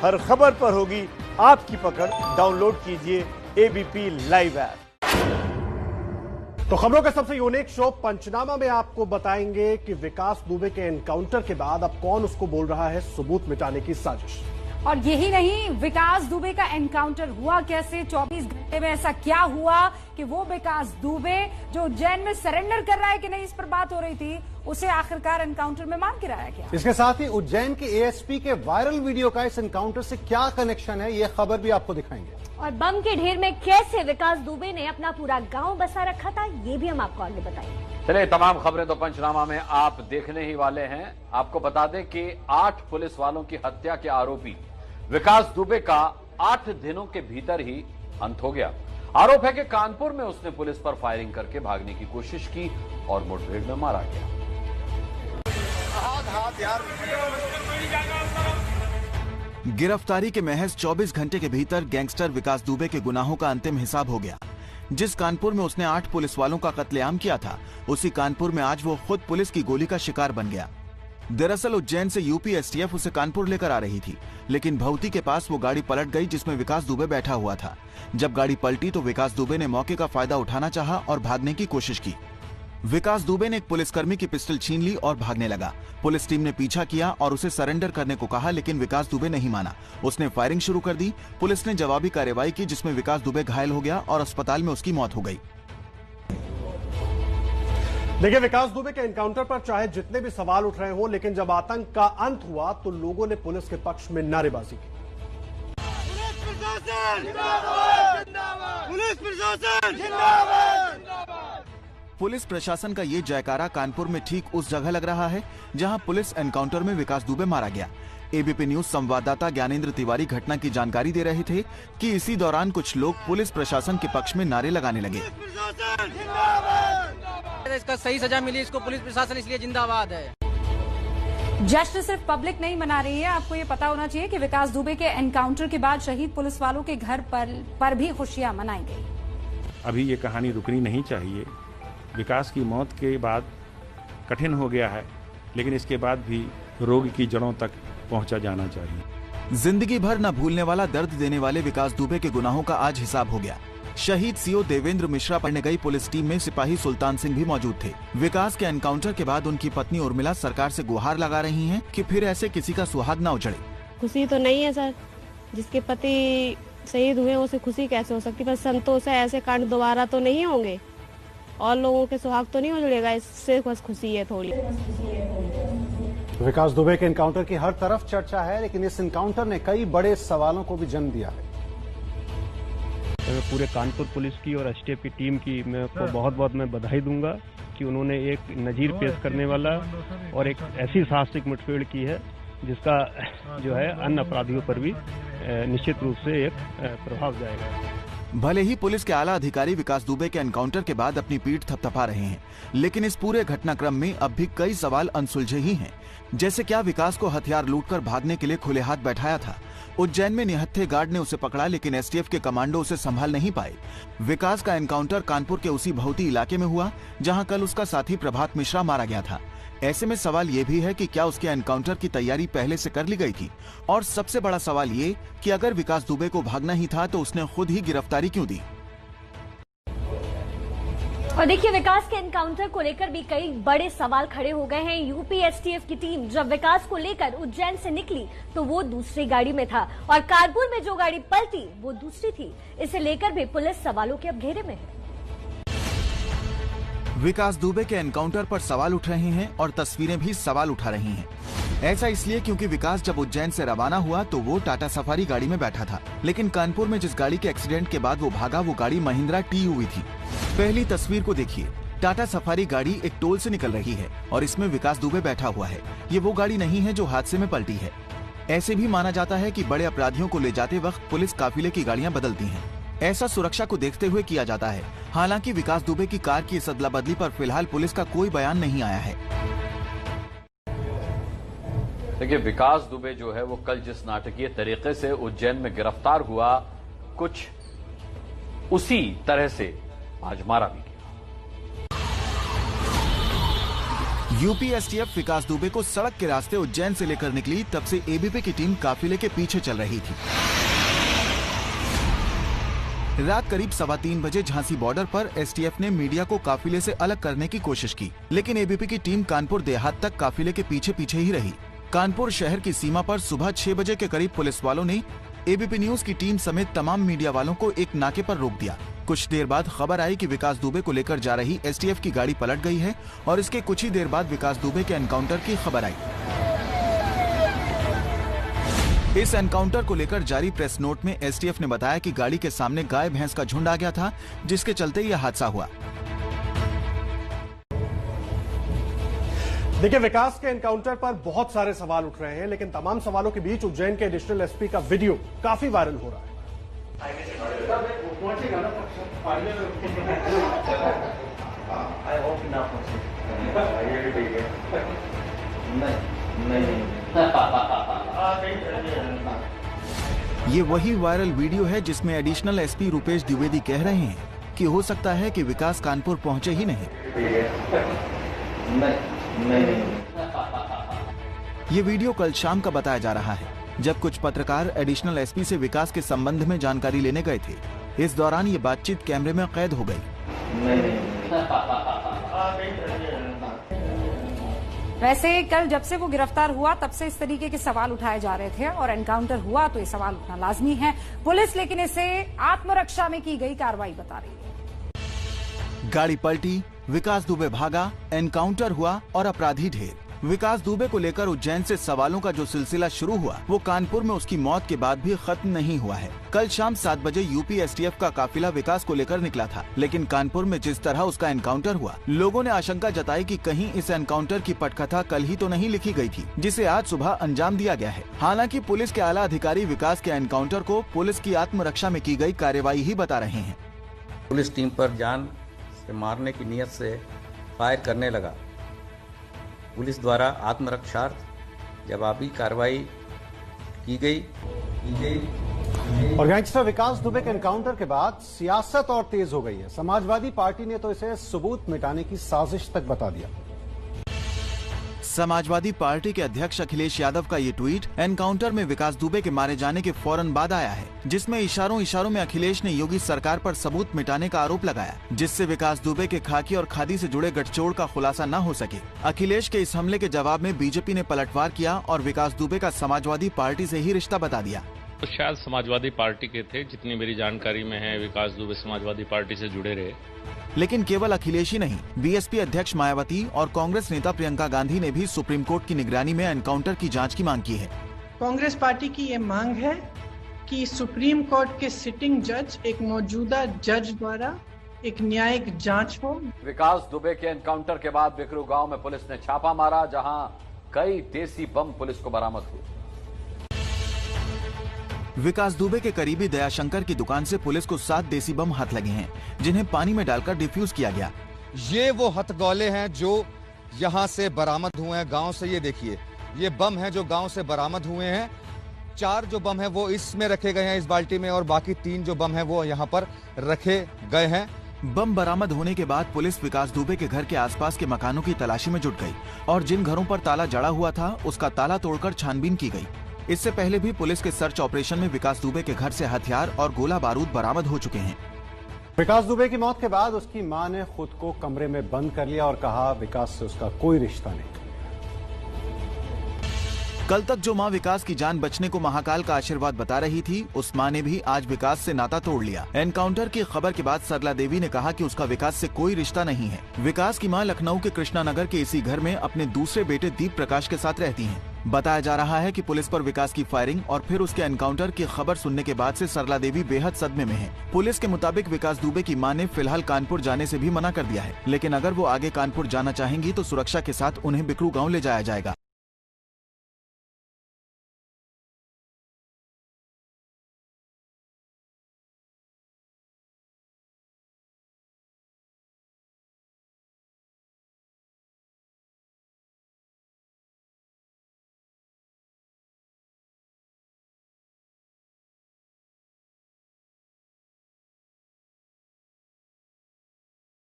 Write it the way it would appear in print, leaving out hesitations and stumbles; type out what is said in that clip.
हर खबर पर होगी आपकी पकड़। डाउनलोड कीजिए एबीपी लाइव ऐप। तो खबरों का सबसे यूनिक शो पंचनामा में आपको बताएंगे कि विकास दुबे के एनकाउंटर के बाद अब कौन उसको बोल रहा है सबूत मिटाने की साजिश। और यही नहीं, विकास दुबे का एनकाउंटर हुआ कैसे, 24 घंटे में ऐसा क्या हुआ कि वो विकास दुबे जो उज्जैन में सरेंडर कर रहा है कि नहीं, इस पर बात हो रही थी, उसे आखिरकार एनकाउंटर में मार गिराया गया। इसके साथ ही उज्जैन के एएसपी के वायरल वीडियो का इस एनकाउंटर से क्या कनेक्शन है, ये खबर भी आपको दिखाएंगे। और बम के ढेर में कैसे विकास दुबे ने अपना पूरा गांव बसा रखा था, ये भी हम आपको आगे बताएंगे। चलिए, तमाम खबरें तो पंचनामा में आप देखने ही वाले हैं। आपको बता दें कि 8 पुलिस वालों की हत्या के आरोपी विकास दुबे का 8 दिनों के भीतर ही अंत हो गया। आरोप है कि कानपुर में उसने पुलिस पर फायरिंग करके भागने की कोशिश की और मुठभेड़ में मारा गया। गिरफ्तारी के महज 24 घंटे के भीतर गैंगस्टर विकास दुबे के गुनाहों का अंतिम हिसाब हो गया। जिस कानपुर में उसने 8 पुलिस वालों का कत्लेआम किया था, उसी कानपुर में आज वो खुद पुलिस की गोली का शिकार बन गया। दरअसल उज्जैन से यूपी एसटीएफ उसे कानपुर लेकर आ रही थी, लेकिन भवती के पास वो गाड़ी पलट गई जिसमें विकास दुबे बैठा हुआ था। जब गाड़ी पलटी तो विकास दुबे ने मौके का फायदा उठाना चाहा और भागने की कोशिश की। विकास दुबे ने एक पुलिसकर्मी की पिस्टल छीन ली और भागने लगा। पुलिस टीम ने पीछा किया और उसे सरेंडर करने को कहा, लेकिन विकास दुबे नहीं माना। उसने फायरिंग शुरू कर दी। पुलिस ने जवाबी कार्रवाई की, जिसमें विकास दुबे घायल हो गया और अस्पताल में उसकी मौत हो गई। देखिए, विकास दुबे के एनकाउंटर पर चाहे जितने भी सवाल उठ रहे हो, लेकिन जब आतंक का अंत हुआ तो लोगों ने पुलिस के पक्ष में नारेबाजी की। पुलिस प्रशासन का ये जयकारा कानपुर में ठीक उस जगह लग रहा है जहां पुलिस एनकाउंटर में विकास दुबे मारा गया। एबीपी न्यूज संवाददाता ज्ञानेंद्र तिवारी घटना की जानकारी दे रहे थे कि इसी दौरान कुछ लोग पुलिस प्रशासन के पक्ष में नारे लगाने लगे। इसका सही सजा मिली इसको, पुलिस प्रशासन इसलिए जिंदाबाद है। जश्न सिर्फ पब्लिक नहीं मना रही है। आपको ये पता होना चाहिए कि विकास दुबे के एनकाउंटर के बाद शहीद पुलिस वालों के घर पर भी खुशियां मनाई गई। अभी ये कहानी रुकनी नहीं चाहिए। विकास की मौत के बाद कठिन हो गया है, लेकिन इसके बाद भी रोग की जड़ों तक पहुंचा जाना चाहिए। जिंदगी भर न भूलने वाला दर्द देने वाले विकास दुबे के गुनाहों का आज हिसाब हो गया। शहीद सीओ देवेंद्र मिश्रा पढ़ने गई पुलिस टीम में सिपाही सुल्तान सिंह भी मौजूद थे। विकास के एनकाउंटर के बाद उनकी पत्नी उर्मिला सरकार से गुहार लगा रही हैं कि फिर ऐसे किसी का सुहाग न उजड़े। खुशी तो नहीं है सर, जिसके पति शहीद हुए उसे खुशी कैसे हो सकती, पर संतोष है ऐसे कांड दोबारा तो नहीं होंगे और लोगों के सुहाग तो नहीं उजड़ेगा, इससे बस खुशी है थोड़ी। विकास दुबे के एनकाउंटर की हर तरफ चर्चा है, लेकिन इस एनकाउंटर ने कई बड़े सवालों को भी जन्म दिया है। पूरे कानपुर पुलिस की और एसटीएफ की टीम की मैं बहुत बहुत मैं बधाई दूंगा कि उन्होंने एक नजीर पेश करने वाला और एक ऐसी साहसिक मुठभेड़ की है जिसका जो है अन्य अपराधियों पर भी निश्चित रूप से एक प्रभाव जाएगा। भले ही पुलिस के आला अधिकारी विकास दुबे के एनकाउंटर के बाद अपनी पीठ थपथपा रहे हैं, लेकिन इस पूरे घटनाक्रम में अब भी कई सवाल अनसुलझे ही हैं। जैसे क्या विकास को हथियार लूटकर भागने के लिए खुले हाथ बैठाया था? उज्जैन में निहत्थे गार्ड ने उसे पकड़ा, लेकिन एसटीएफ के कमांडो उसे संभाल नहीं पाए। विकास का एनकाउंटर कानपुर के उसी भवती इलाके में हुआ जहां कल उसका साथी प्रभात मिश्रा मारा गया था। ऐसे में सवाल ये भी है कि क्या उसके एनकाउंटर की तैयारी पहले से कर ली गई थी? और सबसे बड़ा सवाल ये कि अगर विकास दुबे को भागना ही था तो उसने खुद ही गिरफ्तारी क्यों दी? और देखिए, विकास के एनकाउंटर को लेकर भी कई बड़े सवाल खड़े हो गए हैं। यूपी एसटीएफ की टीम जब विकास को लेकर उज्जैन से निकली तो वो दूसरी गाड़ी में था और कानपुर में जो गाड़ी पलटी वो दूसरी थी। इसे लेकर भी पुलिस सवालों के अब घेरे में है। विकास दुबे के एनकाउंटर पर सवाल उठ रहे हैं और तस्वीरें भी सवाल उठा रही हैं। ऐसा इसलिए क्योंकि विकास जब उज्जैन से रवाना हुआ तो वो टाटा सफारी गाड़ी में बैठा था, लेकिन कानपुर में जिस गाड़ी के एक्सीडेंट के बाद वो भागा वो गाड़ी महिंद्रा टीयूवी थी। पहली तस्वीर को देखिए, टाटा सफारी गाड़ी एक टोल से निकल रही है और इसमें विकास दुबे बैठा हुआ है। ये वो गाड़ी नहीं है जो हादसे में पलटी है। ऐसे भी माना जाता है कि बड़े अपराधियों को ले जाते वक्त पुलिस काफिले की गाड़ियां बदलती हैं। ऐसा सुरक्षा को देखते हुए किया जाता है। हालांकि विकास दुबे की कार की इस अदला बदली पर फिलहाल पुलिस का कोई बयान नहीं आया है। देखिए, विकास दुबे जो है वो कल जिस नाटकीय तरीके से उज्जैन में गिरफ्तार हुआ, कुछ उसी तरह से आज मारा भी गया। यूपी एसटीएफ विकास दुबे को सड़क के रास्ते उज्जैन से लेकर निकली, तब से एबीपी की टीम काफिले के पीछे चल रही थी। रात करीब 3:15 बजे झांसी बॉर्डर पर एसटीएफ ने मीडिया को काफिले से अलग करने की कोशिश की, लेकिन एबीपी की टीम कानपुर देहात तक काफिले के पीछे पीछे ही रही। कानपुर शहर की सीमा पर सुबह 6 बजे के करीब पुलिस वालों ने एबीपी न्यूज की टीम समेत तमाम मीडिया वालों को एक नाके पर रोक दिया। कुछ देर बाद खबर आई कि विकास दुबे को लेकर जा रही एसटीएफ की गाड़ी पलट गई है और इसके कुछ ही देर बाद विकास दुबे के एनकाउंटर की खबर आई। इस एनकाउंटर को लेकर जारी प्रेस नोट में एसटीएफ ने बताया कि गाड़ी के सामने गाय भैंस का झुंड आ गया था, जिसके चलते यह हादसा हुआ। देखिए, विकास के एनकाउंटर पर बहुत सारे सवाल उठ रहे हैं, लेकिन तमाम सवालों के बीच उज्जैन के एडिशनल एसपी का वीडियो काफी वायरल हो रहा है। ये वही वायरल वीडियो है जिसमें एडिशनल एसपी रुपेश द्विवेदी कह रहे हैं कि हो सकता है कि विकास कानपुर पहुंचे ही नहीं। ये वीडियो कल शाम का बताया जा रहा है, जब कुछ पत्रकार एडिशनल एसपी से विकास के संबंध में जानकारी लेने गए थे। इस दौरान ये बातचीत कैमरे में कैद हो गई। वैसे कल जब से वो गिरफ्तार हुआ तब से इस तरीके के सवाल उठाए जा रहे थे और एनकाउंटर हुआ तो ये सवाल उठना लाजमी है। पुलिस लेकिन इसे आत्मरक्षा में की गई कार्रवाई बता रही है। गाड़ी पलटी, विकास दुबे भागा, एनकाउंटर हुआ और अपराधी ढेर। विकास दुबे को लेकर उज्जैन से सवालों का जो सिलसिला शुरू हुआ वो कानपुर में उसकी मौत के बाद भी खत्म नहीं हुआ है। कल शाम 7 बजे यूपी एसटीएफ का काफिला विकास को लेकर निकला था, लेकिन कानपुर में जिस तरह उसका एनकाउंटर हुआ, लोगों ने आशंका जताई कि कहीं इस एनकाउंटर की पटकथा कल ही तो नहीं लिखी गई थी, जिसे आज सुबह अंजाम दिया गया है। हालांकि पुलिस के आला अधिकारी विकास के एनकाउंटर को पुलिस की आत्मरक्षा में की गई कार्रवाई ही बता रहे हैं। पुलिस टीम पर जान से मारने की नीयत से फायर करने लगा। पुलिस द्वारा आत्मरक्षार्थ जवाबी कार्रवाई की गई। और गैंगस्टर विकास दुबे के एनकाउंटर के बाद सियासत और तेज हो गई है। समाजवादी पार्टी ने तो इसे सबूत मिटाने की साजिश तक बता दिया। समाजवादी पार्टी के अध्यक्ष अखिलेश यादव का ये ट्वीट एनकाउंटर में विकास दुबे के मारे जाने के फौरन बाद आया है, जिसमें इशारों में अखिलेश ने योगी सरकार पर सबूत मिटाने का आरोप लगाया, जिससे विकास दुबे के खाकी और खादी से जुड़े गठजोड़ का खुलासा न हो सके। अखिलेश के इस हमले के जवाब में बीजेपी ने पलटवार किया और विकास दुबे का समाजवादी पार्टी से ही रिश्ता बता दिया। तो शायद समाजवादी पार्टी के थे, जितनी मेरी जानकारी में है विकास दुबे समाजवादी पार्टी से जुड़े रहे। लेकिन केवल अखिलेश ही नहीं, बीएसपी अध्यक्ष मायावती और कांग्रेस नेता प्रियंका गांधी ने भी सुप्रीम कोर्ट की निगरानी में एनकाउंटर की जांच की मांग की है। कांग्रेस पार्टी की ये मांग है कि सुप्रीम कोर्ट के सिटिंग जज, एक मौजूदा जज द्वारा एक न्यायिक जांच हो। विकास दुबे के एनकाउंटर के बाद बिकरू गांव में पुलिस ने छापा मारा, जहां कई देसी बम पुलिस को बरामद हुए। विकास दुबे के करीबी दयाशंकर की दुकान से पुलिस को 7 देसी बम हाथ लगे हैं, जिन्हें पानी में डालकर डिफ्यूज किया गया। ये वो हथगोले हैं जो यहाँ से बरामद हुए हैं गांव से। ये देखिए, ये बम हैं जो गांव से बरामद हुए हैं। 4 जो बम हैं वो इसमें रखे गए हैं, इस बाल्टी में, और बाकी 3 जो बम हैं वो यहाँ पर रखे गए हैं। बम बरामद होने के बाद पुलिस विकास दुबे के घर के आसपास के मकानों की तलाशी में जुट गई और जिन घरों पर ताला जड़ा हुआ था उसका ताला तोड़कर छानबीन की गई। इससे पहले भी पुलिस के सर्च ऑपरेशन में विकास दुबे के घर से हथियार और गोला बारूद बरामद हो चुके हैं। विकास दुबे की मौत के बाद उसकी मां ने खुद को कमरे में बंद कर लिया और कहा विकास से उसका कोई रिश्ता नहीं। कल तक जो मां विकास की जान बचने को महाकाल का आशीर्वाद बता रही थी, उस मां ने भी आज विकास से नाता तोड़ लिया। एनकाउंटर की खबर के बाद सरला देवी ने कहा कि उसका विकास से कोई रिश्ता नहीं है। विकास की मां लखनऊ के कृष्णा नगर के इसी घर में अपने दूसरे बेटे दीप प्रकाश के साथ रहती हैं। बताया जा रहा है कि पुलिस पर विकास की फायरिंग और फिर उसके एनकाउंटर की खबर सुनने के बाद से सरला देवी बेहद सदमे में है। पुलिस के मुताबिक विकास दुबे की मां ने फिलहाल कानपुर जाने से भी मना कर दिया है, लेकिन अगर वो आगे कानपुर जाना चाहेंगी तो सुरक्षा के साथ उन्हें बिकरू गाँव ले जाया जाएगा।